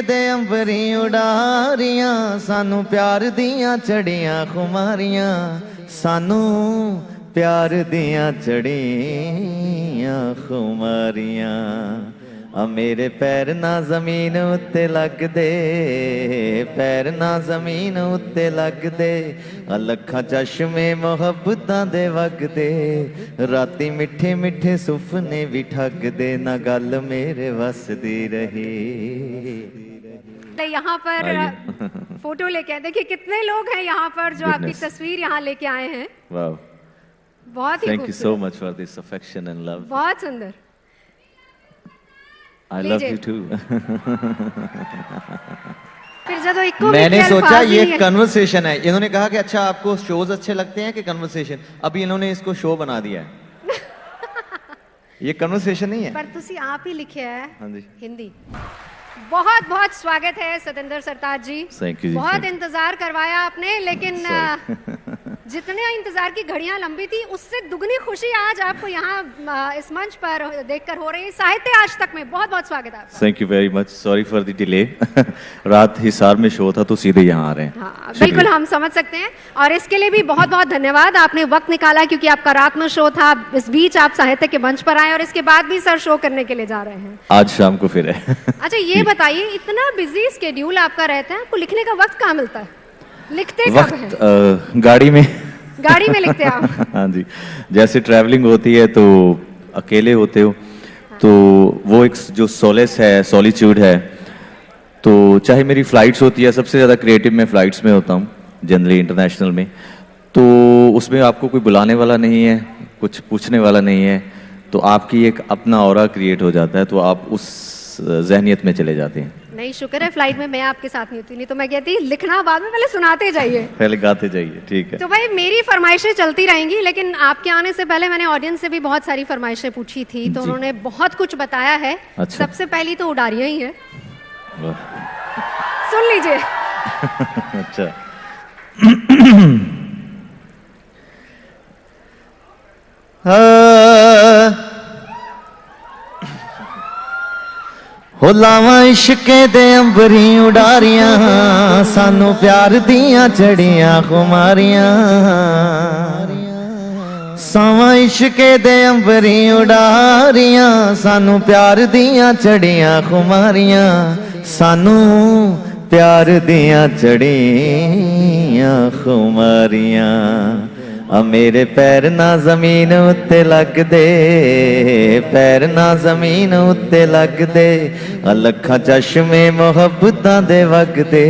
दे अंबरी उडारियां सानू प्यार दियां चढ़ियां खुमारियां सानू प्यार दियां चढ़ियां खुमारियां आ मेरे पैर ना जमीन उत्ते लगदे पैर ना जमीन उत्ते लगदे आ लखां चश्मे मुहब्बतां दे वगदे राती मिठे मिठे सुपने भी ठगदे ना गल मेरे वस दी रही। यहाँ पर फोटो लेके आए, देखिए कितने लोग हैं यहाँ पर जो आपकी तस्वीर यहाँ लेके आए हैं। वाह, बहुत ही thank you so much for this affection and love. बहुत सुंदर। I love you too। फिर जब इको मैंने सोचा ये कन्वर्सेशन है, इन्होंने कहा कि अच्छा आपको शोज अच्छे लगते हैं कि कन्वर्सेशन, अभी इन्होंने इसको शो बना दिया है। ये कन्वर्सेशन नहीं है पर तुसी आप ही लिखे है। हाँ जी, हिंदी। बहुत बहुत स्वागत है सतेंद्र सरताज जी। थैंक यू जी। बहुत इंतजार करवाया आपने, लेकिन जितने इंतजार की घड़ियां लंबी थी उससे दुगनी खुशी आज आपको यहाँ इस मंच पर देखकर हो रही है। साहित्य आज तक में बहुत बहुत स्वागत है आपका। Thank you very much, sorry for the delay. रात हिसार में शो था तो सीधे यहाँ आ रहे हैं। हाँ, बिल्कुल हम समझ सकते हैं और इसके लिए भी बहुत बहुत धन्यवाद, आपने वक्त निकाला क्योंकि आपका रात में शो था। इस बीच आप साहित्य के मंच पर आए और इसके बाद भी सर शो करने के लिए जा रहे हैं। आज शाम को फिर है। अच्छा ये बताइए, इतना बिजी स्केड्यूल आपका रहता है, आपको लिखने का वक्त कहाँ मिलता है? लिखते कब हैं? गाड़ी में। गाड़ी में लिखते हैं आप? हाँ जी, जैसे ट्रैवलिंग होती है तो अकेले होते हो तो वो एक जो सोलेस है, सॉलिट्यूड है, तो चाहे मेरी फ्लाइट्स होती है, सबसे ज़्यादा क्रिएटिव मैं फ्लाइट्स में होता हूँ जनरली इंटरनेशनल में, तो उसमें आपको कोई बुलाने वाला नहीं है, कुछ पूछने वाला नहीं है, तो आपकी एक अपना ऑरा क्रिएट हो जाता है, तो आप उस जहनियत में चले जाते हैं। नहीं, शुक्र है फ्लाइट में मैं आपके साथ नहीं होती, नहीं तो मैं कहती लिखना बाद में, पहले सुनाते जाइए, पहले गाते जाइए। ठीक है। तो भाई मेरी फरमाइशें चलती रहेंगी, लेकिन आपके आने से पहले मैंने ऑडियंस से भी बहुत सारी फरमाइशें पूछी थी, तो उन्होंने बहुत कुछ बताया है। अच्छा। सबसे पहली तो उडारियां ही है, सुन लीजिए। अच्छा। हो लावां इश्के दे अंबरी उडारियां सानू प्यार दियां चढ़ियां खुमारियां सावां इश्के दे अंबरी उडारियां सानू प्यार दियां चढ़ियां खुमारियां सानू प्यार दियां चढ़ियां खुमारियां आ मेरे पैर ना जमीन उत्ते लगदे पैर ना जमीन उत्ते लगदे आ लखां चश्मे मुहब्बतां दे वगदे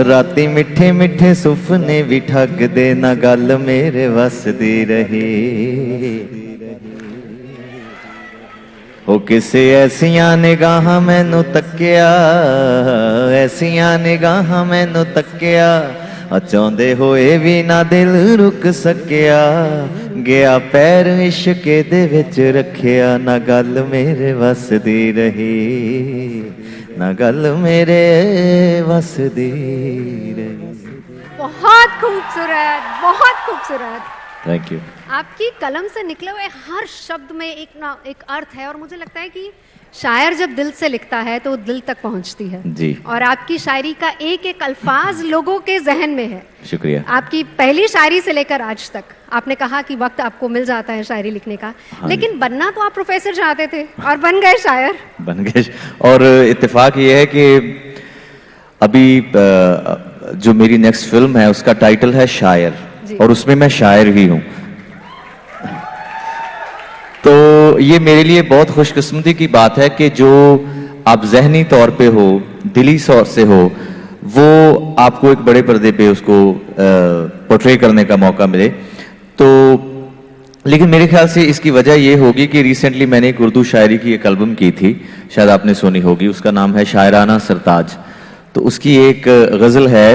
राती मिठे मिठे सुपने भी ठगदे ना गल मेरे वस दी रही। ओ किसे ऐसियां निगाहां मैनू तक्किया ऐसियां निगाहां मैनू तक्किया चाहते होए भी ना दिल रुक सकिया गया पैर इश्के दे विच रखिया ना गल मेरे वस दी रही ना गल मेरे वस दी रही। बहुत खूबसूरत, बहुत खूबसूरत। Thank you. आपकी कलम से निकले हुए हर शब्द में एक अर्थ है और मुझे लगता है कि शायर जब दिल से लिखता है तो दिल तक पहुंचती है जी। और आपकी शायरी का एक एक अल्फाज लोगों के जहन में है। शुक्रिया। आपकी पहली शायरी से लेकर आज तक आपने कहा कि वक्त आपको मिल जाता है शायरी लिखने का। हाँ, लेकिन बनना तो आप प्रोफेसर चाहते थे और बन गए शायर। बन गए। और इत्तेफाक ये है कि अभी जो मेरी नेक्स्ट फिल्म है उसका टाइटल है शायर और उसमें मैं शायर भी हूँ, तो ये मेरे लिए बहुत खुशकिस्मती की बात है कि जो आप जहनी तौर पे हो, दिली तौर से हो, वो आपको एक बड़े पर्दे पे उसको पोर्ट्रे करने का मौका मिले। तो लेकिन मेरे ख्याल से इसकी वजह ये होगी कि रिसेंटली मैंने एक उर्दू शायरी की एक एल्बम की थी, शायद आपने सुनी होगी, उसका नाम है शायराना सरताज। तो उसकी एक गज़ल है,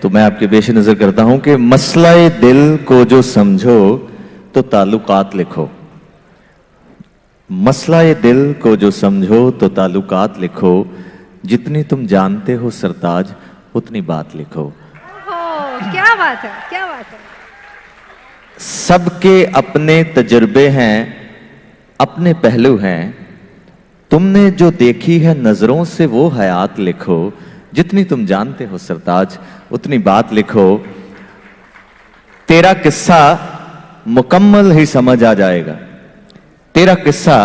तो मैं आपके पेश नज़र करता हूँ कि मसला-ए दिल को जो समझो तो ताल्लुकात लिखो, मसला-ए दिल को जो समझो तो ताल्लुकात लिखो, जितनी तुम जानते हो सरताज उतनी बात लिखो। क्या बात है, क्या बात है। सबके अपने तजुर्बे हैं, अपने पहलू हैं, तुमने जो देखी है नजरों से वो हयात लिखो, जितनी तुम जानते हो सरताज उतनी बात लिखो, तेरा किस्सा मुकम्मल ही समझ आ जाएगा, तेरा किस्सा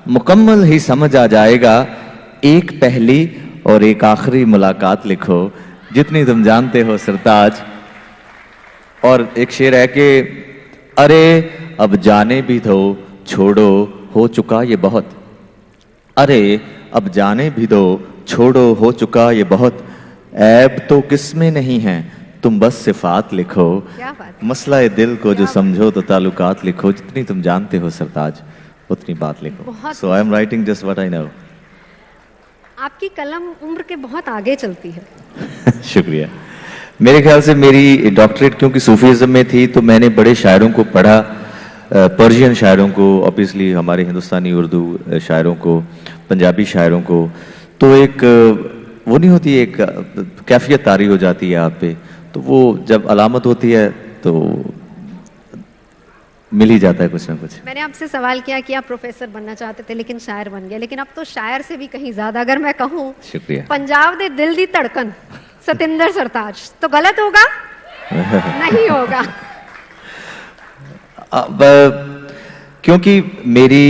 मुकम्मल ही समझ आ जाएगा, एक पहली और एक आखिरी मुलाकात लिखो, जितनी तुम जानते हो सरताज। और एक शेर है कि अरे अब जाने भी दो छोड़ो हो चुका ये बहुत, अरे अब जाने भी दो छोड़ो हो चुका ये बहुत, ऐब तो किसमें नहीं है तुम बस सिफात लिखो, क्या बात है। मसला दिल को जो समझो तो ताल्लुकात लिखो, जितनी तुम जानते हो सरताज उतनी बात लिखो। बहुत so I am writing just what I know. आपकी कलम उम्र के बहुत आगे चलती है। शुक्रिया। मेरे ख्याल से मेरी डॉक्टरेट क्योंकि सूफीज़म में थी तो मैंने बड़े शायरों को पढ़ा, पर्शियन शायरों को, ऑब्वियसली हमारे हिंदुस्तानी उर्दू शायरों को, पंजाबी शायरों को, तो एक वो नहीं होती, एक कैफियत तारी हो जाती है आप पे, तो वो जब अलामत होती है तो मिल ही जाता है कुछ ना कुछ। मैंने आपसे सवाल किया कि आप प्रोफेसर बनना चाहते थे लेकिन शायर बन गए, लेकिन अब तो शायर से भी कहीं ज्यादा अगर मैं कहूँ शुक्रिया। पंजाब दे दिल दी धड़कन सतिंदर सरताज, तो गलत होगा? नहीं होगा। अब क्योंकि मेरी,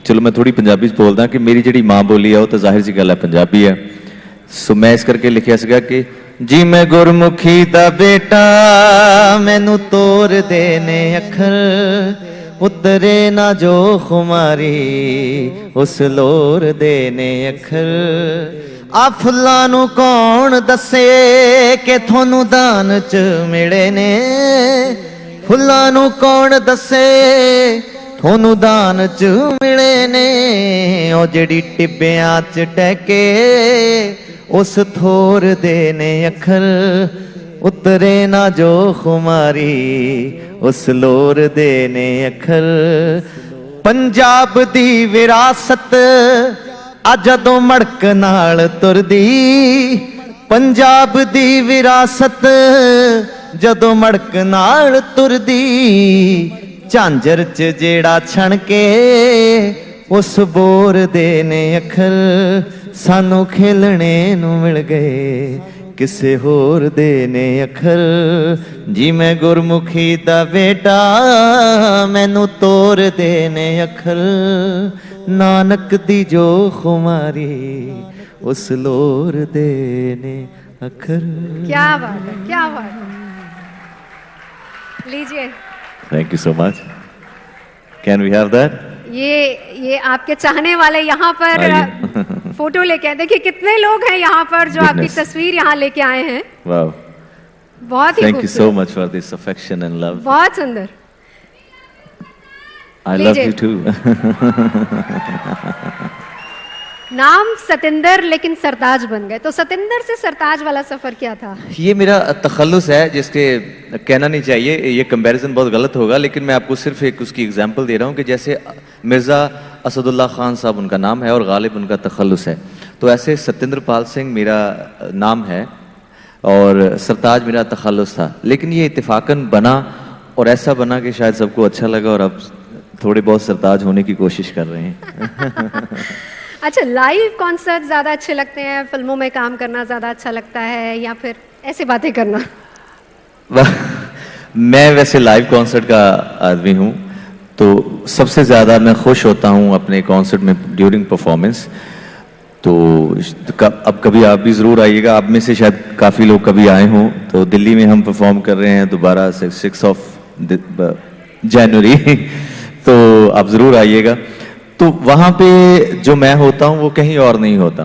चलो मैं थोड़ी पंजाबी बोलदा कि मेरी जिहड़ी मां बोली है वो तो जाहिर सी गल है पंजाबी है, सो मैं इस करके लिखिया सीगा कि जी मैं गुरमुखी दा बेटा मैनू तोर देने अखर, उतरे ना जो खुमारी उस लोर देने अखर, आ फुल्लां नू कौन दसे कि थोनू दान च मिले ने, फुल्लां नू कौन दसे थोनू दान च मिले ने, ओ जेड़ी टिब्बियां च टहके उस थोर देने अखर, उतरे ना जो खुमारी उस लोर देने अखर, पंजाब दी विरासत आ जदों मड़क नाल तुरदी, पंजाब दी विरासत जदों मड़क नाल तुरदी, झांझर च जेड़ा छण के उस बोर देने अखर, सानू खेलने नू मिल गए किसे होर देने अखर, जी मैं गुरमुखी दा बेटा मैनू तोर देने अखर, नानक दी जो खुमारी उस लोर देने अखर। क्या बात है, क्या बात है। लीजिए। Thank you so much. Can we have that? ये आपके चाहने वाले यहाँ पर फोटो लेके आए, देखिए कितने लोग हैं यहाँ पर जो आपकी तस्वीर यहाँ लेके आए हैं। वाओ, बहुत ही thank you so much for this affection and love. बहुत सुंदर। I love you too. नाम सतिंदर लेकिन सरताज बन गए, तो सतिंदर से सरताज वाला सफर क्या था? ये मेरा तखल्लुस है जिसके कहना नहीं चाहिए, ये कंपैरिजन बहुत गलत होगा, लेकिन मैं आपको सिर्फ एक उसकी एग्जांपल दे रहा हूँ कि जैसे मिर्ज़ा असदुल्ला खान साहब उनका नाम है और गालिब उनका तखल्लुस है, तो ऐसे सत्येंद्र पाल सिंह मेरा नाम है और सरताज मेरा तखल्लुस था, लेकिन ये इत्तेफाकन बना और ऐसा बना कि शायद सबको अच्छा लगा और अब थोड़े बहुत सरताज होने की कोशिश कर रहे हैं। अच्छा, लाइव कॉन्सर्ट ज्यादा अच्छे लगते हैं, फिल्मों में काम करना ज्यादा अच्छा लगता है, या फिर ऐसे बातें करना? मैं वैसे लाइव कॉन्सर्ट का आदमी हूँ, तो सबसे ज़्यादा मैं खुश होता हूँ अपने कॉन्सर्ट में ड्यूरिंग परफॉर्मेंस। तो अब कभी आप भी ज़रूर आइएगा, आप में से शायद काफ़ी लोग कभी आए हों, तो दिल्ली में हम परफॉर्म कर रहे हैं दोबारा 6 जनवरी तो आप ज़रूर आइएगा। तो वहाँ पे जो मैं होता हूँ वो कहीं और नहीं होता,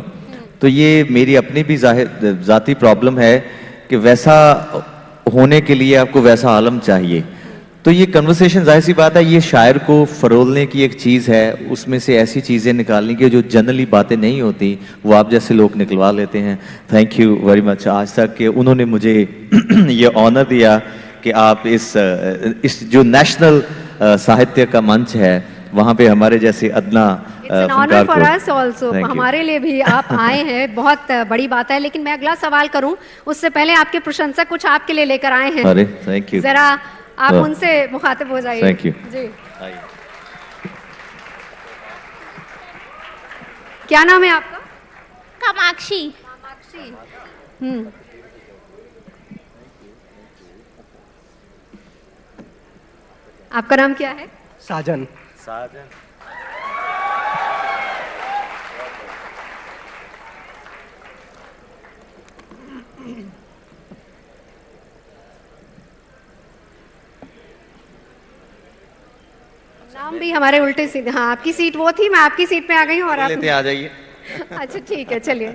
तो ये मेरी अपनी भी ज़ाती प्रॉब्लम है कि वैसा होने के लिए आपको वैसा आलम चाहिए। तो ये कन्वर्सेशन जाहिर सी बात है, ये शायर को फरोलने की एक चीज़ है, उसमें से ऐसी चीज़ें निकालने की जो जनरली बातें नहीं होती वो आप जैसे लोग निकलवा लेते हैं। थैंक यू वेरी मच आज तक कि उन्होंने मुझे ये ऑनर दिया कि आप इस जो नेशनल साहित्य का मंच है वहाँ पे हमारे जैसे अदना ऑनर फॉर अस ऑल्सो, हमारे लिए भी आप आए हैं, बहुत बड़ी बात है। लेकिन मैं अगला सवाल करूं उससे पहले आपके प्रशंसक कुछ आपके लिए लेकर आए हैं। अरे थैंक यू, जरा आप उनसे मुखातिब हो जाइए। थैंक यू जी। क्या नाम है आपका? कामाक्षी। कामाक्षी। आपका नाम क्या है? साजन। नाम भी हमारे उल्टे सीधे। हाँ, आपकी सीट वो थी, मैं आपकी सीट पे आ गई हूँ और आप लेते आ जाइए। अच्छा ठीक है, चलिए।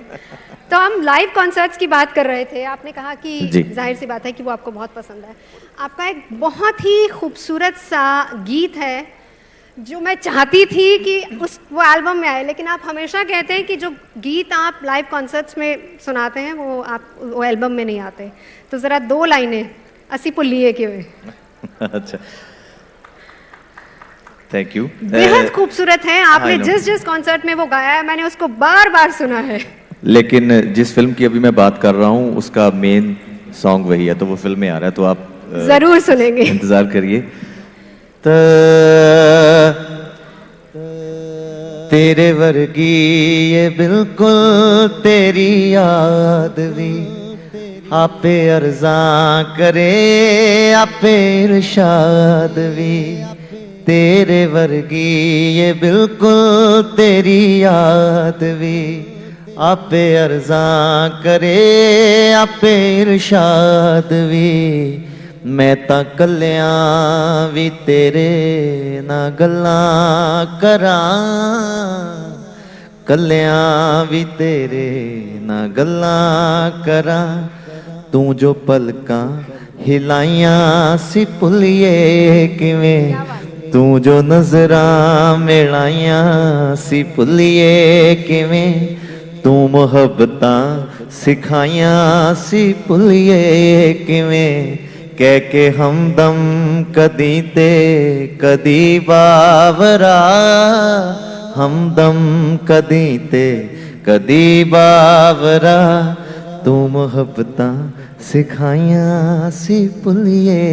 तो हम लाइव कॉन्सर्ट्स की बात कर रहे थे। आपने कहा कि जी। जाहिर सी बात है कि वो आपको बहुत पसंद है। आपका एक बहुत ही खूबसूरत सा गीत है जो मैं चाहती थी कि वो एल्बम में आए, लेकिन आप हमेशा कहते हैं कि जो गीत आप लाइव कॉन्सर्ट्स में सुनाते हैं वो एल्बम में नहीं आते। तो ज़रा 2 लाइनें असी पुलिये के हुए। अच्छा, थैंक यू। बेहद खूबसूरत है। आपने I know. जिस कॉन्सर्ट में वो गाया है, मैंने उसको बार बार सुना है। लेकिन जिस फिल्म की अभी मैं बात कर रहा हूँ उसका मेन सॉन्ग वही है, तो वो फिल्म में आ रहा है, तो आप जरूर सुनेंगे। इंतजार करिए। तेरे वर्गी ये बिल्कुल तेरी याद भी आपे अर्जा करे, आपे इरशाद भी। तेरे वर्गी ये बिल्कुल तेरी याद भी आपे अर्जा करे, आपे इरशाद भी। मैं तां कल्लियां भी तेरे ना गल्लां करां, कल्लियां भी तेरे ना गल्लां करां। तू जो पलकां हिलाइयां सी भुलिए किवें, तू जो नजरां मिलाइयां सी भुलिए किवें। तू मुहब्बतां सिखाइयां सी भुलिए किवें। कह के हमदम कदी ते कदी बावरा, हमदम कदी ते कदी बावरा। तू मुहब्बतां सिखाइयां सी भुलिए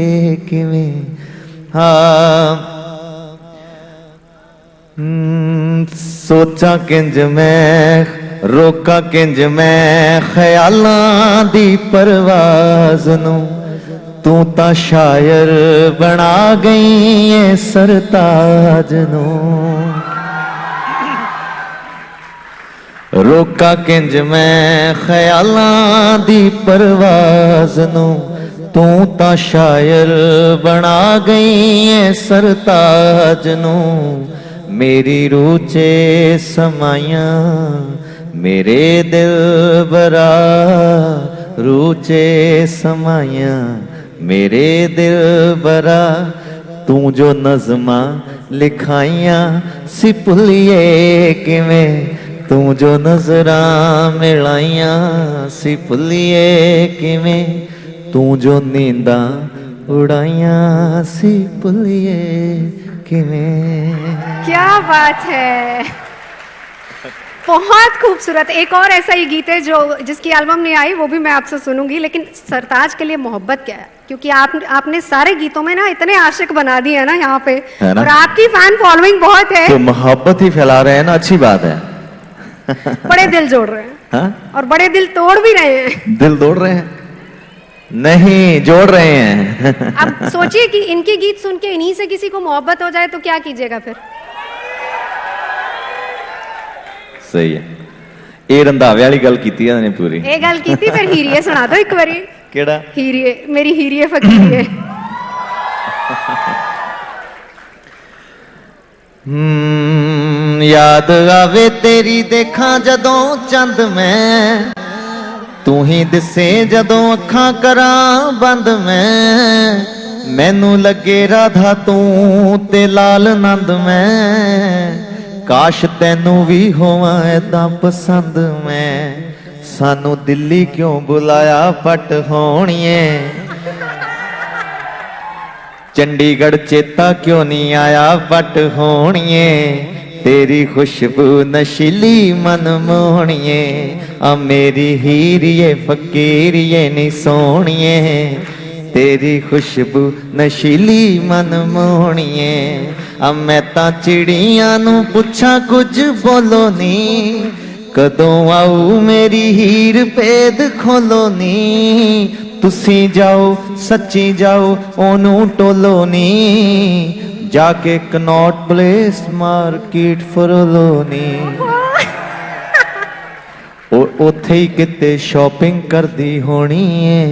किवें। हाँ सोचा किंज मैं रोका किंज मैं ख्यालां दी परवाज़ नूं। तू तां शायर बना गई है सरताज नूं। रोका किंज मैं ख्यालां दी परवाज़ नूं। तू तां शायर बना गई है सरताज नूं। मेरी रूह चे समाइयां मेरे दिल बरा, रूह चे समाइयां मेरे दिल बरा। तू जो नज़मां लिखाइयां सी भुलिए किवें, तू जो नजरां मिलाइयां सी भुलिए किवें। तू जो नींदां उड़ाइयां सी भुलिए किवें। क्या बात है, बहुत खूबसूरत। एक और ऐसा ही गीत है जो जिसकी एल्बम नहीं आई, वो भी मैं आपसे सुनूंगी। लेकिन सरताज के लिए मोहब्बत क्या है? क्योंकि आपने सारे गीतों में ना इतने आशिक बना दिए है ना यहाँ पे, और आपकी फैन फॉलोइंग बहुत है। तो मोहब्बत ही फैला रहे हैं ना, अच्छी बात है। बड़े दिल जोड़ रहे हैं। हाँ? और बड़े दिल तोड़ भी रहे हैं। दिल तोड़ रहे हैं? नहीं, जोड़ रहे हैं। अब सोचिए कि इनके गीत सुन के इन्हीं से किसी को मोहब्बत हो जाए तो क्या कीजिएगा फिर? सही है। ਇਹ ਰੰਧਾਵੇ ਵਾਲੀ ਗੱਲ ਕੀਤੀ ਇਹਨਾਂ ਨੇ ਪੂਰੀ। ਇਹ ਗੱਲ ਕੀਤੀ, ਫਿਰ ਹੀਰੀਏ ਸੁਣਾ ਦਿਓ ਇੱਕ ਵਾਰੀ। ਕਿਹੜਾ? ਹੀਰੀਏ, ਮੇਰੀ ਹੀਰੀਏ ਫਕੀਰੀਏ। याद आवे तेरी देखा जदों चंद मैं, तू ही दिसे जदों अखां करां बंद मैं। मैनू लगे राधा तू ते लाल नंद मैं, काश तैनू भी होवां ऐदां पसंद मैं। सानू दिल्ली क्यों बुलाया पट होणीए, चंडीगढ़ चेता क्यों नहीं आया पट होणीए। तेरी खुशबू नशीली मन मोहणीए, आ मेरी हीरिए फकीरिए नी सोहणीए। तेरी खुशबू नशीली मन मोहणीए, अब मैं तां चिड़ियां नू पुछां कुछ बोलो नी, कदों आऊ मेरी हीर भेद खोलो नी, तुसी जाओ सच्ची जाओ ओनू टोलो नी, जाके कनॉट प्लेस मार्केट फरोलो नी, उथे ही किते शॉपिंग करदी होनी है,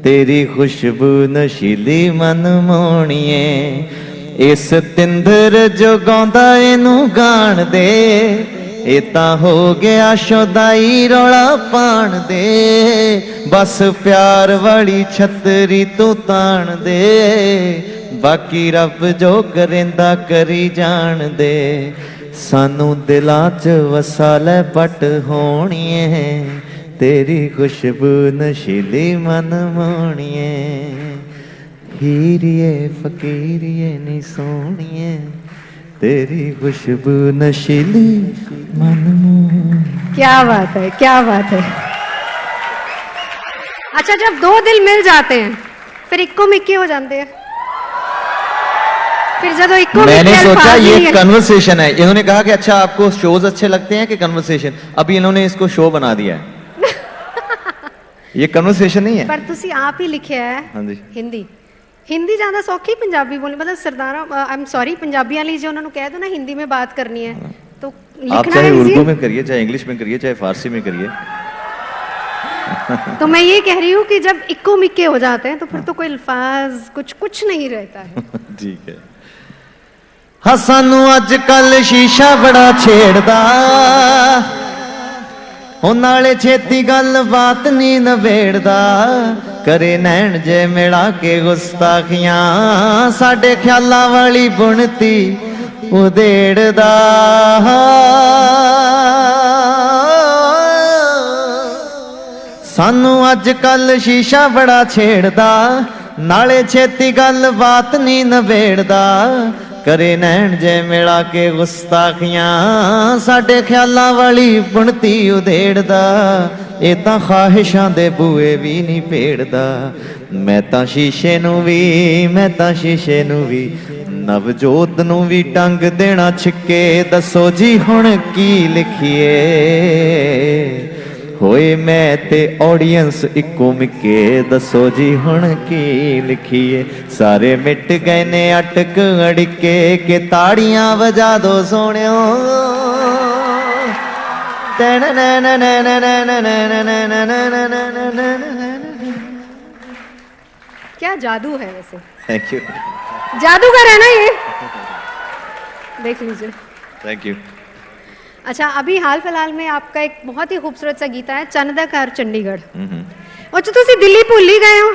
तेरी खुशबू नशीली मन मोहनी है, इस तिंदर जो गांदा इनू गाण दे, ए तां हो गया शोदाई रौला पाण दे, बस प्यार वाली छतरी तू ताण दे, बाकी रब जो करेंदा करी जान दे, सानू दिलां च वसा लै पट होणीए, तेरी खुशबू नशीली मन मोहणीए, हीरिए फकीरिए नी सोहणीए, तेरी खुशबू नशीली मन मोहणीए। क्या बात है, क्या बात है। अच्छा, जब दो दिल मिल जाते हैं फिर इक्को मिक्की हो जाते हैं, फिर जब इक्को मैंने मिक्की सोचा अल्फाज ये नहीं है। कन्वर्सेशन है, इन्होंने कहा कि अच्छा आपको शोज अच्छे लगते हैं कि कन्वर्सेशन, अभी इन्होंने इसको शो बना दिया है। ये कन्वर्सेशन नहीं है। पर तुसी आप ही लिखिया है हाँ जी। हिंदी, हिंदी ज्यादा सौखी पंजाबी बोलनी, मतलब सरदारा आई एम सॉरी पंजाबियां लीजिए, उन्होंने कह दो ना हिंदी में बात करनी है तो आप लिखना चाहे है उर्दू easy में करिए, चाहे इंग्लिश में करिए, चाहे फारसी में करिए। है। तो मैं ये कह रही हूँ कि जब इक्को मिक्के हो जाते हैं तो फिर तो कोई अल्फाज कुछ नहीं रहता है। ठीक है। हाँ सानू अज कल शीशा बड़ा छेड़दा, ओ नाले छेती गल बात नी नवेड़दा, करे नैन जे मिला के गुस्ताखियां, साडे ख्यालां वाली बुनती उदेड़दा, सानू अज कल शीशा बड़ा छेड़दा, नाले छेती गल बात नी नवेड़दा, करे नैन जे मिला के गुस्ताखियां, साडे ख्यालां वाली बुनती उधेड़दा, ए तां ख्वाहिशां दे बूए भी नहीं पेड़दा, मैं तां शीशे नू भी, मैं तां शीशे नू भी, नवजोत नू भी टंग देना छिके, दसो जी हुण की लिखिए, होए मैं ते ऑडियंस इक्को मिक्के, दसो जी हुण की लिखिए, सारे मिट गए ने अटक अड़के, के ताड़ियां बजा दो सोनियो, क्या जादू है वैसे, थैंक यू, जादूगर है ना ये, देख लीजिए। Thank you. अच्छा, अभी हाल फिलहाल में आपका एक बहुत ही खूबसूरत सा गीत है चंदाकार चंडीगढ़, और जो तुसी दिल्ली भूल ही गए हो,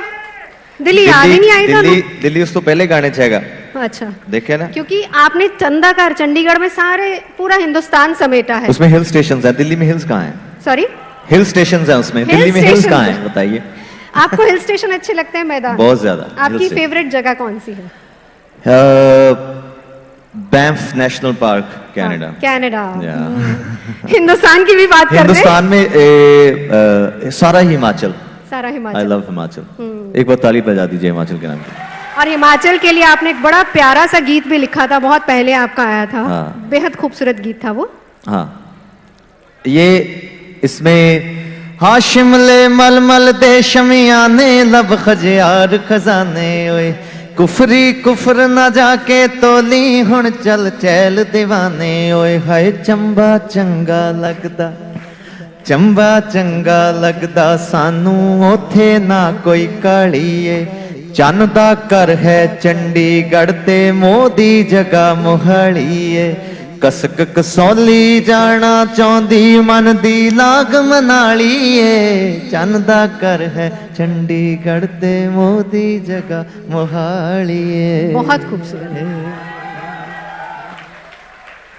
दिल्ली याद ही नहीं आई दिल्ली, था। दिल्ली उस तो पहले गाने चाहेगा। अच्छा, देखे ना, क्योंकि आपने चंदाकार चंडीगढ़ में सारे पूरा हिंदुस्तान समेटा है। उसमें हिल स्टेशन है, दिल्ली में हिल्स कहाँ है? सॉरी, हिल स्टेशन है उसमें, हिल दिल्ली में हिल्स स्टेशन कहाँ है। है बताइए? आपको हिल स्टेशन अच्छे लगते हैं? मैदान बहुत ज्यादा। आपकी हिल स्टेशन। फेवरेट जगह कौन सी है? Banff national park, Canada. Canada, Yeah. Hindustan की भी बात करते हिंदुस्तान में सारा हिमाचल, सारा आई हिमाचल, लव हिमाचल। एक बार ताली बजा दीजिए हिमाचल के नाम पे। और हिमाचल के लिए आपने एक बड़ा प्यारा सा गीत भी लिखा था, बहुत पहले आपका आया था। हाँ। बेहद खूबसूरत गीत था वो। हाँ, ये इसमें हाँ शिमले मलमल दे शमियाने, लब खजियार खजाने, ओए कुफरी कुफर न जाके तोली, हुण चल चैल दीवाने, ओए हाय चंबा चंगा लगदा, चंबा चंगा लगदा सानू, ओथे ना कोई कालीए, चन दा घर है चंडीगढ़ ते मोदी जगह मोहालीए, कसक कसौली जाना चाहती मन दी लाग मनालीए, चन दा घर है चंडीगढ़ ते मोदी जगह मोहालीए। बहुत खूबसूरत।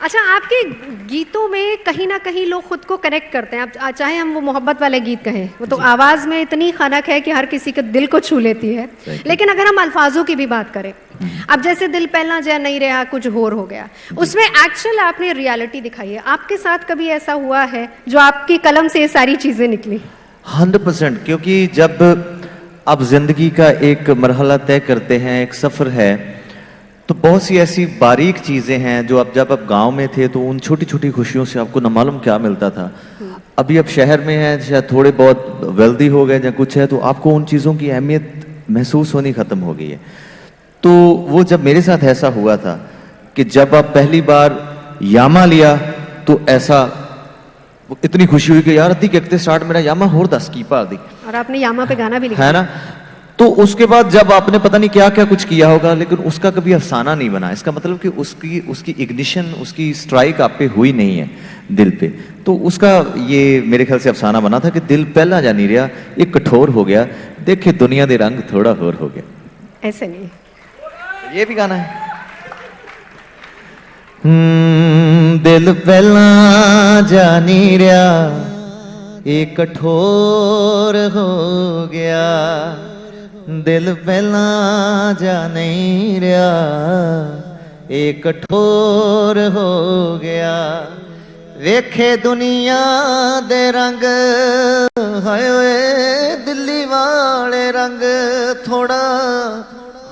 अच्छा, आपके गीतों में कहीं ना कहीं लोग खुद को कनेक्ट करते हैं। आप चाहे हम वो मोहब्बत वाले गीत कहें, वो तो आवाज में इतनी खनक है कि हर किसी के दिल को छू लेती है। लेकिन अगर हम अल्फाजों की भी बात करें, अब जैसे दिल पहला जय नहीं रहा कुछ होर हो गया, उसमें एक्चुअल आपने रियलिटी दिखाई है। आपके साथ कभी ऐसा हुआ है जो आपकी कलम से ये सारी चीजें निकली? 100%, क्योंकि जब आप जिंदगी का एक मरहला तय करते हैं, एक सफर है, तो बहुत सी ऐसी बारीक चीजें हैं जो अब जब आप गांव में थे तो उन छोटी छोटी खुशियों से आपको न मालूम क्या मिलता था। अभी आप शहर में हैं, शायद थोड़े बहुत वेल्दी हो गए या कुछ है, तो आपको उन चीजों की अहमियत महसूस होनी खत्म हो गई है। तो वो जब मेरे साथ ऐसा हुआ था कि जब आप पहली बार यामा लिया तो ऐसा इतनी खुशी हुई कि यार अति के स्टार्ट मेरा यामा होर 10 की पा दी, और आपने यामा पे गाना भी लिखा है ना। तो उसके बाद जब आपने पता नहीं क्या क्या कुछ किया होगा, लेकिन उसका कभी अफसाना नहीं बना। इसका मतलब कि उसकी इग्निशन, उसकी स्ट्राइक आप पे हुई नहीं है दिल पे। तो उसका ये मेरे ख्याल से अफसाना बना था कि दिल पहला जा नहीं रहा, ये कठोर हो गया, देखे दुनिया दे रंग थोड़ा होर हो गया। ऐसे नहीं, ये भी गाना है। दिल पहला जा नहीं रहा, ये कठोर हो गया, दिल पहला जा नहीं रहा, ये कठोर हो गया, वेखे दुनिया दे रंग, हाय ओए दिल्ली वाले रंग थोड़ा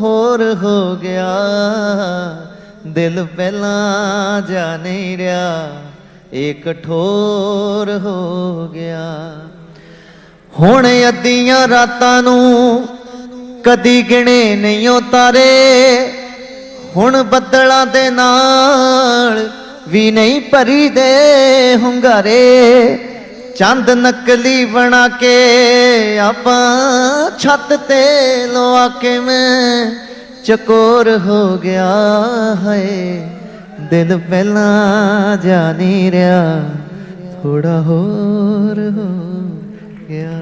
होर हो गया, दिल पहला जा नहीं रहा, ये कठोर हो गया। हुण अद्धियां रातां नूं कदी गिणे नहीं तारे, हुण बदलां दे नाल भी नहीं भरी दे हुंगारे, चंद नकली बना के आपां छत ते लवा के मैं चकोर हो गया है, दिल पहला जा नहीं रहा, थोड़ा होर हो गया।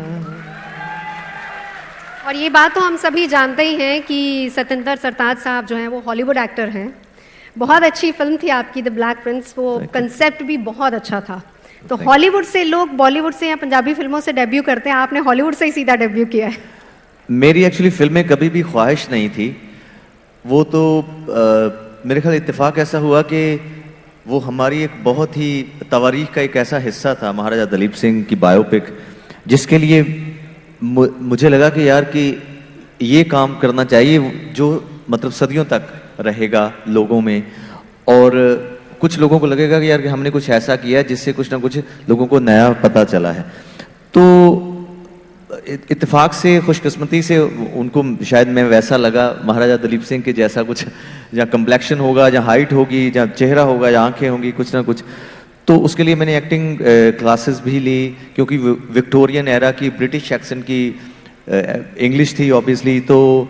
और ये बात तो हम सभी जानते ही हैं कि सतिंदर सरताज साहब जो हैं वो हॉलीवुड एक्टर हैं। बहुत अच्छी फिल्म थी आपकी द ब्लैक प्रिंस, वो कंसेप्ट भी बहुत अच्छा था। तो हॉलीवुड से लोग बॉलीवुड से या पंजाबी फिल्मों से डेब्यू करते हैं, आपने हॉलीवुड से ही सीधा डेब्यू किया है। मेरी एक्चुअली फिल्में कभी भी ख्वाहिश नहीं थी, वो तो मेरे ख्याल इत्तेफाक ऐसा हुआ कि वो हमारी एक बहुत ही तवारीख का एक ऐसा हिस्सा था, महाराजा दलीप सिंह की बायोपिक, जिसके लिए मुझे लगा कि यार कि ये काम करना चाहिए जो मतलब सदियों तक रहेगा लोगों में, और कुछ लोगों को लगेगा कि यार कि हमने कुछ ऐसा किया है जिससे कुछ ना कुछ लोगों को नया पता चला है। तो इत्तेफाक से, खुशकिस्मती से उनको शायद मैं वैसा लगा महाराजा दलीप सिंह के जैसा, कुछ जहाँ कम्प्लेक्शन होगा, जहाँ हाइट होगी, जहाँ चेहरा होगा, जहाँ आंखें होंगी, कुछ ना कुछ। तो उसके लिए मैंने एक्टिंग क्लासेस भी ली, क्योंकि विक्टोरियन एरा की ब्रिटिश एक्सेंट की इंग्लिश थी ऑब्वियसली, तो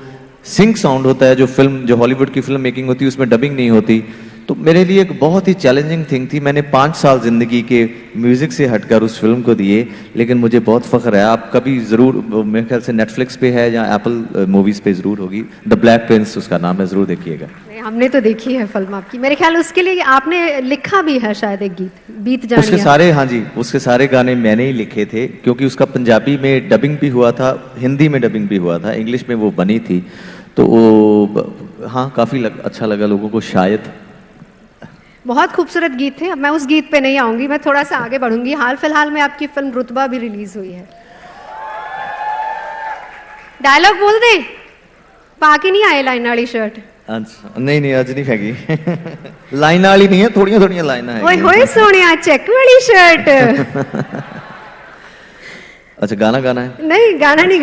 सिंक साउंड होता है जो फिल्म, जो हॉलीवुड की फिल्म मेकिंग होती है उसमें डबिंग नहीं होती। तो मेरे लिए एक बहुत ही चैलेंजिंग थिंग थी। मैंने 5 साल जिंदगी के म्यूजिक से हटकर उस फिल्म को दिए, लेकिन मुझे बहुत फख्र है। आप कभी जरूर, मेरे ख्याल से नेटफ्लिक्स पे है या एप्पल मूवीज पे जरूर होगी, द ब्लैक प्रिंस उसका नाम है, जरूर देखिएगा। हमने तो देखी है फिल्म आपकी, मेरे ख्याल उसके लिए आपने लिखा भी है शायद एक गीत, बीत जानिया। उसके सारे, हाँ जी, उसके सारे गाने मैंने ही लिखे थे, क्योंकि उसका पंजाबी में डबिंग भी हुआ था, हिंदी में डबिंग भी हुआ था, इंग्लिश में वो बनी थी। तो वो हाँ काफी अच्छा लगा लोगों को शायद। बहुत खूबसूरत गीत थे। अब मैं उस गीत पे नहीं आऊंगी, मैं थोड़ा सा आगे बढ़ूंगी। हाल फिलहाल में आपकी फिल्म रुतबा भी रिलीज हुई है, डायलॉग बोल दे, पाके नहीं आए लाइन वाली शर्ट। अच्छा, नहीं अज नहीं हैगी लाइन वाली नहीं है, थोड़ियां थोड़ियां लाइन है। ओए होए सोनिया, चेक वाली शर्ट। अच्छा, गाना गाना है? नहीं, गाना नहीं।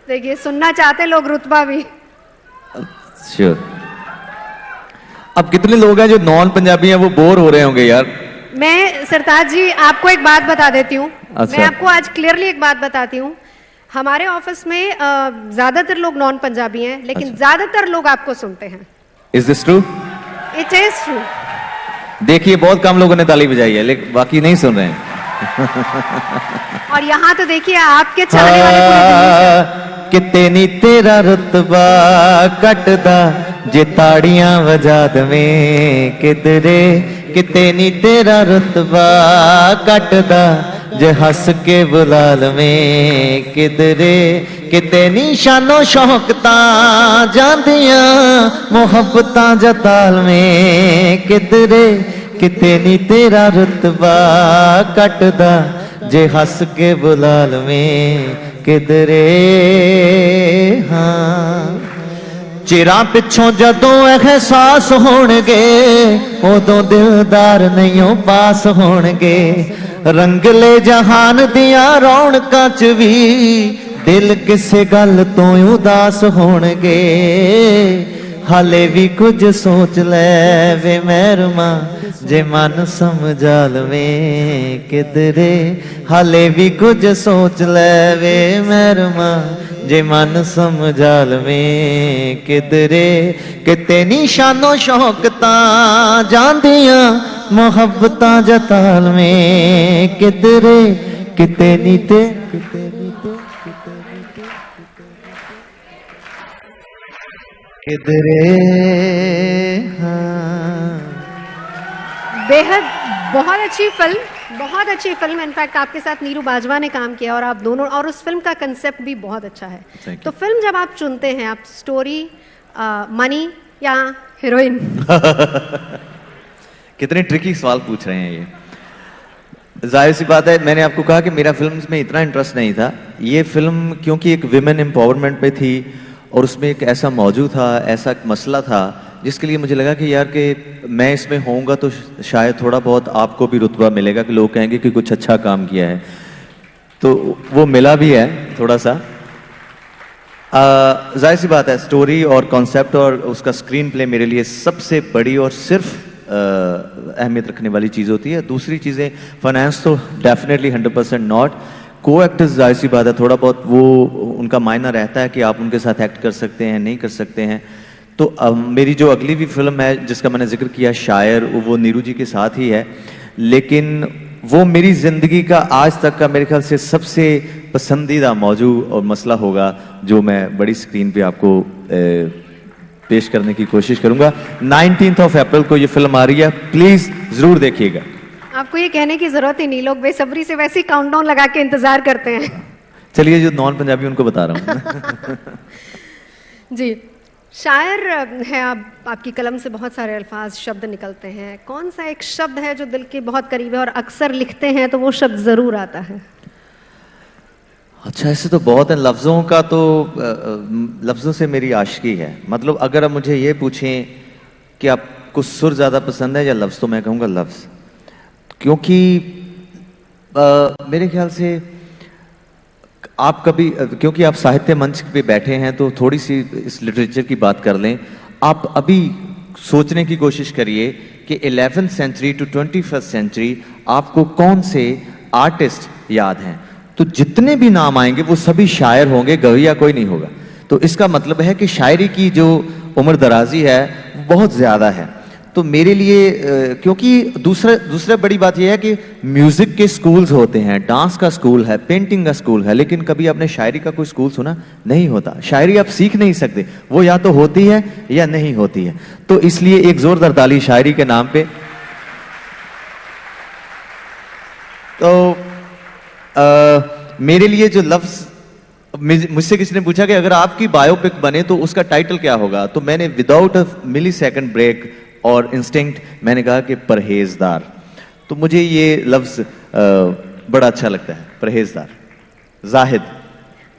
देखिए, सुनना चाहते लोग रुतबा भी। श्योर। अब कितने लोग हैं जो नॉन पंजाबी हैं, वो बोर हो रहे होंगे यार। मैं सरताज जी आपको एक बात बता देती हूँ। अच्छा। मैं आपको आज क्लियरली एक बात बताती हूँ। हमारे ऑफिस में ज्यादातर लोग नॉन पंजाबी हैं, लेकिन अच्छा। ज्यादातर लोग आपको सुनते हैं। Is this true? It is true. देखिए, बहुत कम लोगों ने ताली बजाई है, लेकिन बाकी नहीं सुन रहे हैं। और यहाँ तो देखिए आपके चाहने वाले पूरी दुनिया से। किते नी तेरा रुतबा कटदा जे ताड़ियां वजा दवें किधरे, किते नी तेरा रुतबा कटदा जे हंस के बुला लवें किधरे, किते नी शानो शौकतां जांदियां मुहब्बतां जताल में किधरे, किते नी तेरा रुतबा कटदा जे हंस के बुला लवें किधरे। हाँ, ਚਿਰਾਂ ਪਿੱਛੋਂ ਜਦੋਂ ਅਹਿਸਾਸ ਹੋਣਗੇ ਉਦੋਂ ਦਿਲਦਾਰ ਨਹੀਂਓ ਪਾਸ ਹੋਣਗੇ ਰੰਗਲੇ ਜਹਾਨ ਦੀਆਂ ਰੌਣਕਾਂ 'ਚ ਵੀ ਦਿਲ ਕਿਸੇ ਗੱਲ ਤੋਂ ਉਦਾਸ ਹੋਣਗੇ ਹਾਲੇ ਵੀ ਕੁਝ ਸੋਚ ਲੈ ਵੇ ਮਹਿਰਮਾ ਜੇ ਮਨ ਸਮਝਾ ਲਵੇਂ ਕਿਧਰੇ ਹਾਲੇ ਵੀ ਕੁਝ ਸੋਚ ਲੈ ਵੇ ਮਹਿਰਮਾ ਜੇ ਮਨ ਸਮਝਾ ਲਵੇਂ ਕਿਧਰੇ ਕਿਤੇ ਨਿਸ਼ਾਨੋ ਸ਼ੌਕਤਾਂ ਜਾਂਦੀਆਂ ਮੁਹੱਬਤਾਂ ਜਤਾ ਲਵੇਂ ਕਿਧਰੇ ਕਿਤੇ ਨੀ ਤੇ किधरे हाँ। बेहद बहुत अच्छी फिल्म इनफैक्ट आपके साथ नीरू बाजवा ने काम किया और आप दोनों और उस फिल्म का कंसेप्ट भी बहुत अच्छा है। तो फिल्म जब आप चुनते हैं आप स्टोरी मनी या हीरोइन कितने ट्रिकी सवाल पूछ रहे हैं ये जाहिर सी बात है मैंने आपको कहा कि मेरा फिल्म में इतना इंटरेस्ट नहीं था ये फिल्म क्योंकि एक विमेन एम्पावरमेंट पे थी और उसमें एक ऐसा मौजू था ऐसा मसला था जिसके लिए मुझे लगा कि यार कि मैं इसमें होऊंगा तो शायद थोड़ा बहुत आपको भी रुतबा मिलेगा कि लोग कहेंगे कि कुछ अच्छा काम किया है तो वो मिला भी है थोड़ा सा जाहिर सी बात है स्टोरी और कॉन्सेप्ट और उसका स्क्रीन प्ले मेरे लिए सबसे बड़ी और सिर्फ अहमियत रखने वाली चीज़ होती है दूसरी चीज़ें फाइनेंस तो डेफिनेटली 100% नॉट को एक्टर्स जाहिर सी बात है थोड़ा बहुत वो उनका मायना रहता है कि आप उनके साथ एक्ट कर सकते हैं नहीं कर सकते हैं तो मेरी जो अगली भी फिल्म है जिसका मैंने जिक्र किया शायर वो नीरू जी के साथ ही है लेकिन वो मेरी ज़िंदगी का आज तक का मेरे ख्याल से सबसे पसंदीदा मौजू और मसला होगा जो मैं बड़ी स्क्रीन पे आपको पेश करने की कोशिश करूंगा 19 अप्रैल को ये फिल्म आ रही है प्लीज़ ज़रूर देखिएगा आपको ये कहने की जरूरत ही नहीं लोग बेसब्री से वैसे ही काउंटडाउन लगा के इंतजार करते हैं चलिए जो नॉन पंजाबी उनको बता रहा हूँ जी शायर है आपकी कलम से बहुत सारे अल्फाज शब्द निकलते हैं कौन सा एक शब्द है जो दिल के बहुत करीब है और अक्सर लिखते हैं तो वो शब्द जरूर आता है अच्छा ऐसे तो बहुत है लफ्ज़ों का तो लफ्ज़ों से मेरी आशिकी है मतलब अगर आप मुझे ये पूछें कि आपको सुर ज़्यादा पसंद है या लफ्ज़ तो मैं कहूँगा लफ्ज़ क्योंकि मेरे ख्याल से आप कभी क्योंकि आप साहित्य मंच पे बैठे हैं तो थोड़ी सी इस लिटरेचर की बात कर लें आप अभी सोचने की कोशिश करिए कि 11th century to 21st century आपको कौन से आर्टिस्ट याद हैं तो जितने भी नाम आएंगे वो सभी शायर होंगे गवैया कोई नहीं होगा तो इसका मतलब है कि शायरी की जो उम्र दराजी है वो बहुत ज़्यादा है तो मेरे लिए क्योंकि दूसरा बड़ी बात यह है कि म्यूजिक के स्कूल्स होते हैं डांस का स्कूल है पेंटिंग का स्कूल है लेकिन कभी आपने शायरी का कोई स्कूल सुना नहीं होता शायरी आप सीख नहीं सकते वो या तो होती है या नहीं होती है तो इसलिए एक जोरदार ताली शायरी के नाम पे तो मेरे लिए जो लफ्ज मुझसे किसी ने पूछा कि अगर आपकी बायोपिक बने तो उसका टाइटल क्या होगा तो मैंने without a millisecond break और इंस्टिंक्ट मैंने कहा कि परहेजदार तो मुझे ये लफ्ज बड़ा अच्छा लगता है परहेजदार जाहिद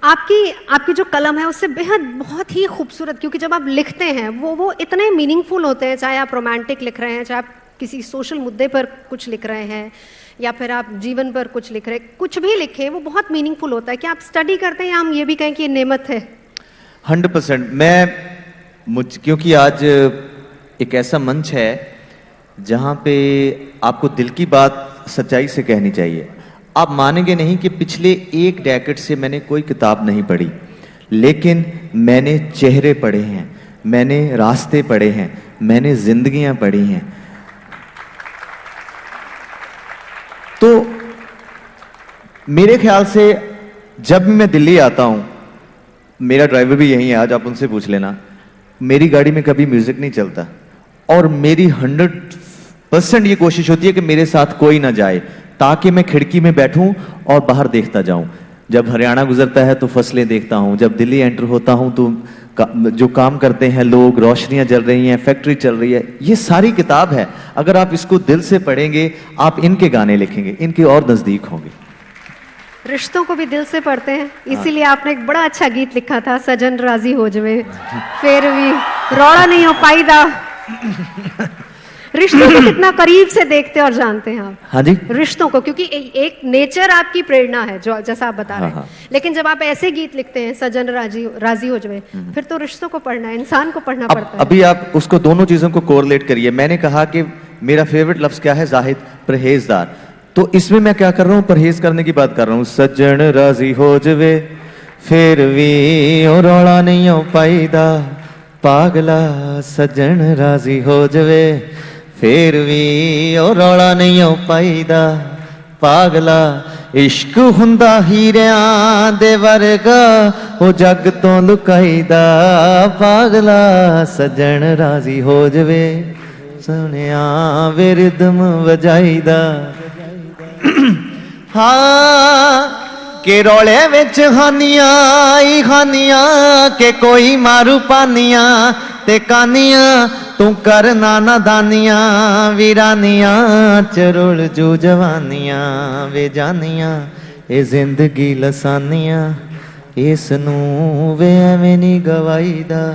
आपकी जो कलम है उससे बेहद बहुत ही खूबसूरत क्योंकि जब आप लिखते हैं वो इतने मीनिंगफुल होते हैं चाहे आप रोमांटिक लिख रहे हैं चाहे आप किसी सोशल मुद्दे पर कुछ लिख रहे हैं या फिर आप जीवन पर कुछ लिख रहे हैं कुछ भी लिखें वो बहुत मीनिंगफुल होता है कि आप स्टडी करते हैं या हम ये भी कहें कि ये नेमत है 100% क्योंकि आज एक ऐसा मंच है जहां पे आपको दिल की बात सच्चाई से कहनी चाहिए आप मानेंगे नहीं कि पिछले एक डेकेड से मैंने कोई किताब नहीं पढ़ी लेकिन मैंने चेहरे पढ़े हैं मैंने रास्ते पढ़े हैं मैंने जिंदगियां पढ़ी हैं तो मेरे ख्याल से जब मैं दिल्ली आता हूं मेरा ड्राइवर भी यही है आज आप उनसे पूछ लेना मेरी गाड़ी में कभी म्यूजिक नहीं चलता और मेरी 100% ये कोशिश होती है कि मेरे साथ कोई ना जाए ताकि मैं खिड़की में बैठूं और बाहर देखता जाऊं जब हरियाणा गुजरता है तो फसलें देखता हूं जब दिल्ली एंटर होता हूं तो जो काम करते हैं लोग रोशनियां जल रही हैं फैक्ट्री चल रही है ये सारी किताब है अगर आप इसको दिल से पढ़ेंगे आप इनके गाने लिखेंगे इनके और नजदीक होंगे रिश्तों को भी दिल से पढ़ते हैं, इसीलिए आपने एक बड़ा अच्छा गीत लिखा था, सजन राजी हो जवे फिर भी रौड़ा नहीं हो पाईदा। रिश्तों को कितना करीब से देखते और जानते हैं आप। हाँ जी, रिश्तों को, क्योंकि एक नेचर आपकी प्रेरणा है जो जैसा आप बता रहे हैं, लेकिन जब आप ऐसे गीत लिखते हैं, सजन राजी हो जवे, फिर तो रिश्तों को पढ़ना है, इंसान को पढ़ना पड़ता है। अभी आप उसको दोनों चीजों को कोरिलेट करिए। मैंने कहा कि मेरा फेवरेट लफ्ज क्या है, जाहिद, परहेजदार। तो इसमें मैं क्या कर रहा हूँ, परहेज करने की बात कर रहा हूँ। सज्जन राजी हो जवे फिर भी ओ रौला नहीं हो पाईदा, पागला सज्जन राजी हो जवे फिर भी ओ रौला नहीं हो पाईदा, पागला इश्क हुंदा हीरियां दे वर्गा ओ जग तो लुकाईदा, पागला सज्जन राजी हो जवे सुनिया वे रिदम वजाईदा। हाँ के रौले विच हानियां ही हानियां के कोई मारू पानियां ते कानियां तू कर नाना दानियां वीरानियां चरुल जू जवानियां वे जानियां ए जिंदगी लसानियां इस नू वे एवें नी गवाईदा,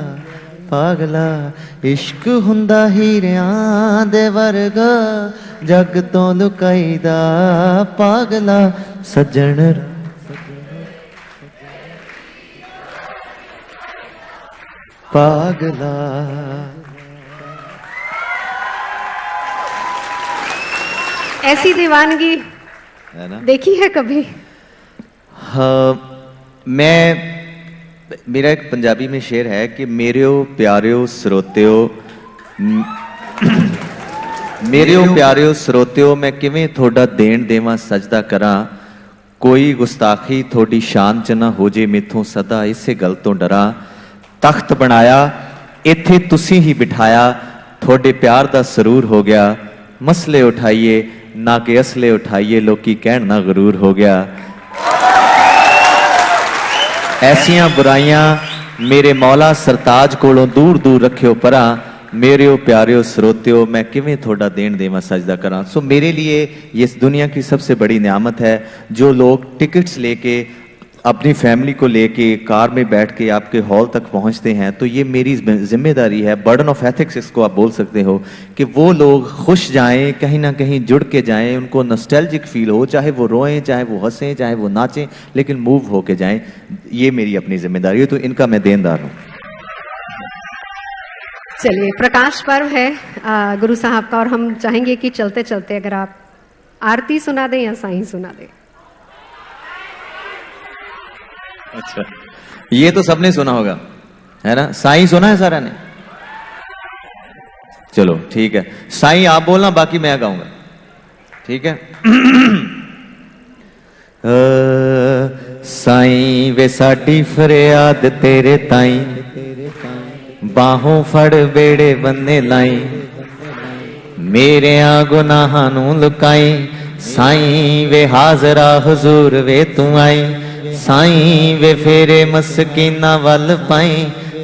पागला इश्क हुंदा हीरियां दे वर्गा जग तो लुकाईदा, पागला सज्जन। पागला ऐसी दीवानगी है ना, देखी है कभी? हाँ, मेरा एक पंजाबी में शेर है कि मेरेओ प्यारेओ स्रोतेओ मेरेओ प्यारेओ स्रोतेओ मैं किवें थोड़ा देण देवां सजदा करां, कोई गुस्ताखी थोड़ी शान च ना हो जे मेथों सदा इसे गल तो डरा, तख्त बनाया इत्थे तुसी ही बिठाया थोड़े प्यार दा सरूर हो गया, मसले उठाइए ना कि असले उठाइए लोकी कहण ना गरूर हो गया। ऐसियां बुराइयां मेरे मौला सरताज कोलों दूर दूर रखियो परा, मेरेओ प्यारेओ स्रोतेओ मैं किवें थोड़ा देण देवां सजदा करां। सो मेरे लिए ये इस दुनिया की सबसे बड़ी नियामत है जो लोग टिकट्स लेके अपनी फैमिली को लेके कार में बैठ के आपके हॉल तक पहुंचते हैं। तो ये मेरी जिम्मेदारी है, बर्डन ऑफ एथिक्स इसको आप बोल सकते हो, कि वो लोग खुश जाएं, कहीं ना कहीं जुड़ के जाएं, उनको नॉस्टैल्जिक फील हो, चाहे वो रोएं, चाहे वो हंसें, चाहे वो नाचें, लेकिन मूव होके जाएं। ये मेरी अपनी जिम्मेदारी है, तो इनका मैं देनदार हूँ। चलिए, प्रकाश पर्व है गुरु साहब का, और हम चाहेंगे कि चलते चलते अगर आप आरती सुना दें या साईं सुना दें। अच्छा, ये तो सबने सुना होगा, है ना? साईं सुना है सारा ने? चलो ठीक है, साईं आप बोलना, बाकी मैं गाऊंगा, ठीक है? साईं वे साडी फरियाद तेरे ताईं, बाहों फड़ बेड़े बन्ने लाई, मेरे आ गुनाहां नू लुकाई, साईं वे हाजरा हुजूर वे तू आई, साईं वे फेरे मस्कीना वल पाई,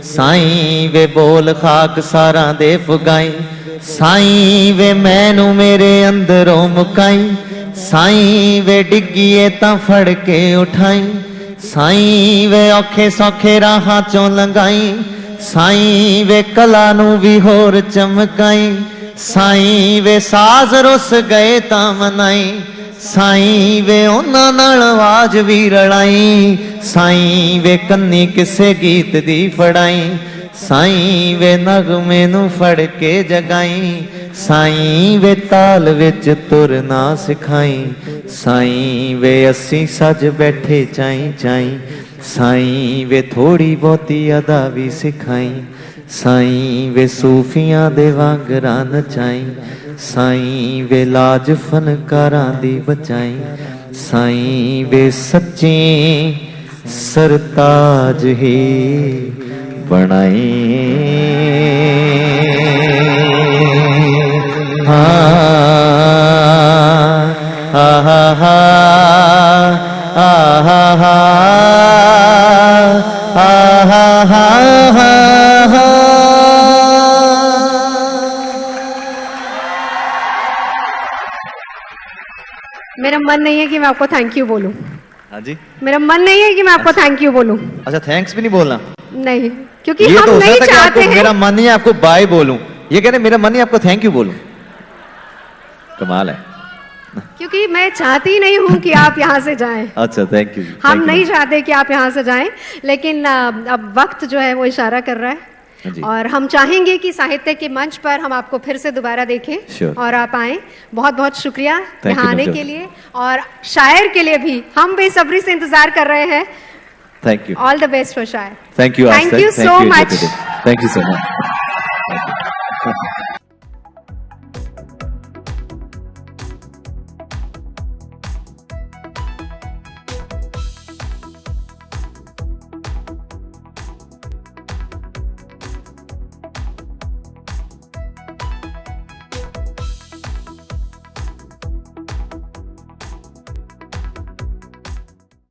साईं वे बोल खाक सारा दे पुगाई, साईं वे मैनू मेरे अंदरों मुकाई, साईं वे डिग्गीए तां फड़ के उठाई, साईं वे औखे सौखे राहां चों लंघाई, साईं वे कला नू भी होर चमकाई, साईं वे साज रुस गए तां मनाई, साईं वे उन्हां नाल आवाज भी रलाई, साईं वे कन्नी किसे गीत दी फड़ाई, साईं वे नगमे नू फड़ के जगाई, साईं वे ताल विच तुरना सिखाई, साईं वे असी सज बैठे चाई चाई, साईं वे थोड़ी बहुती अदा भी सिखाई, साईं वे सूफियां दे वांगरा नचाई, साईं वे लाज फनकारां दी बचाई, साईं वे सच्ची सरताज ही बनाई। मेरा मन नहीं है कि मैं आपको थैंक यू बोलूं, हाँ जी। मेरा मन नहीं है कि मैं आपको थैंक यू बोलूं। अच्छा, थैंक्स भी नहीं बोलना? नहीं, क्योंकि ये हम तो हो नहीं सकता है कि चाहते आपको हैं। मेरा मन नहीं है आपको बाय बोलूं, ये कह रहे मेरा मन नहीं आपको थैंक यू बोलूं। कमाल है। क्योंकि मैं चाहती नहीं हूं कि आप यहाँ से जाएं। अच्छा, थैंक यू। हम नहीं चाहते कि आप यहाँ से जाएं, लेकिन अब वक्त जो है वो इशारा कर रहा है जी। और हम चाहेंगे कि साहित्य के मंच पर हम आपको फिर से दोबारा देखें। Sure. और आप आए, बहुत बहुत शुक्रिया Thank यहाँ you, आने Navjot. के लिए, और शायर के लिए भी हम बेसब्री से इंतजार कर रहे हैं। Thank you. All the best for शायर। Thank you. Thank you so much. Thank you so much.